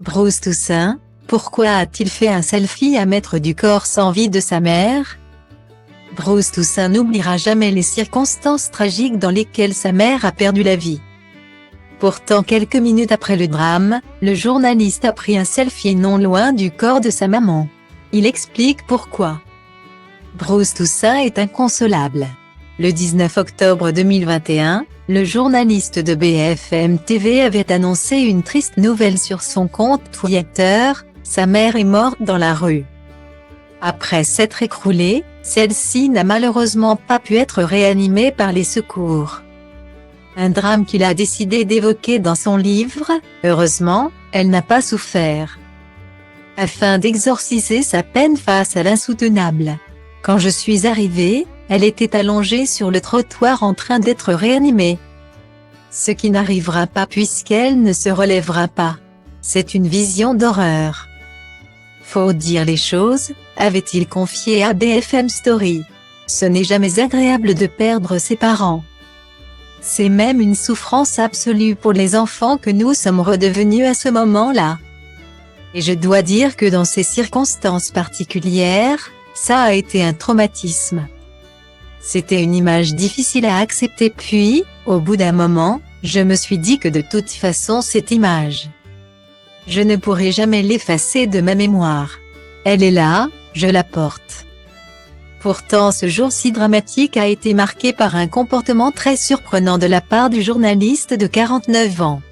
Bruce Toussaint, pourquoi a-t-il fait un selfie à mettre du corps sans vie de sa mère? Bruce Toussaint n'oubliera jamais les circonstances tragiques dans lesquelles sa mère a perdu la vie. Pourtant quelques minutes après le drame, le journaliste a pris un selfie non loin du corps de sa maman. Il explique pourquoi. Bruce Toussaint est inconsolable. Le 19 octobre 2021, le journaliste de BFM TV avait annoncé une triste nouvelle sur son compte Twitter, sa mère est morte dans la rue. Après s'être écroulée, celle-ci n'a malheureusement pas pu être réanimée par les secours. Un drame qu'il a décidé d'évoquer dans son livre, heureusement, elle n'a pas souffert. Afin d'exorciser sa peine face à l'insoutenable. Quand je suis arrivée, elle était allongée sur le trottoir en train d'être réanimée. Ce qui n'arrivera pas puisqu'elle ne se relèvera pas. C'est une vision d'horreur. Faut dire les choses, avait-il confié à BFM Story. Ce n'est jamais agréable de perdre ses parents. C'est même une souffrance absolue pour les enfants que nous sommes redevenus à ce moment-là. Et je dois dire que dans ces circonstances particulières, ça a été un traumatisme. C'était une image difficile à accepter puis, au bout d'un moment, je me suis dit que de toute façon cette image, je ne pourrai jamais l'effacer de ma mémoire. Elle est là, je la porte. Pourtant ce jour si dramatique a été marqué par un comportement très surprenant de la part du journaliste de 49 ans.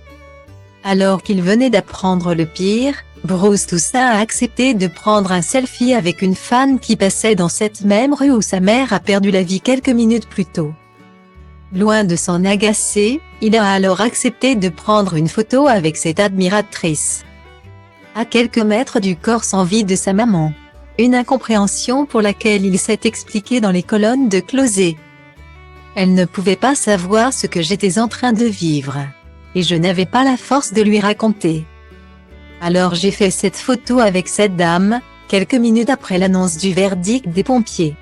Alors qu'il venait d'apprendre le pire, Bruce Toussaint a accepté de prendre un selfie avec une fan qui passait dans cette même rue où sa mère a perdu la vie quelques minutes plus tôt. Loin de s'en agacer, il a alors accepté de prendre une photo avec cette admiratrice. À quelques mètres du corps sans vie de sa maman. Une incompréhension pour laquelle il s'est expliqué dans les colonnes de Closet. Elle ne pouvait pas savoir ce que j'étais en train de vivre. Et je n'avais pas la force de lui raconter. Alors j'ai fait cette photo avec cette dame, quelques minutes après l'annonce du verdict des pompiers.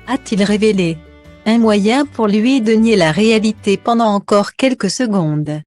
A-t-il révélé? Un moyen pour lui de nier la réalité pendant encore quelques secondes.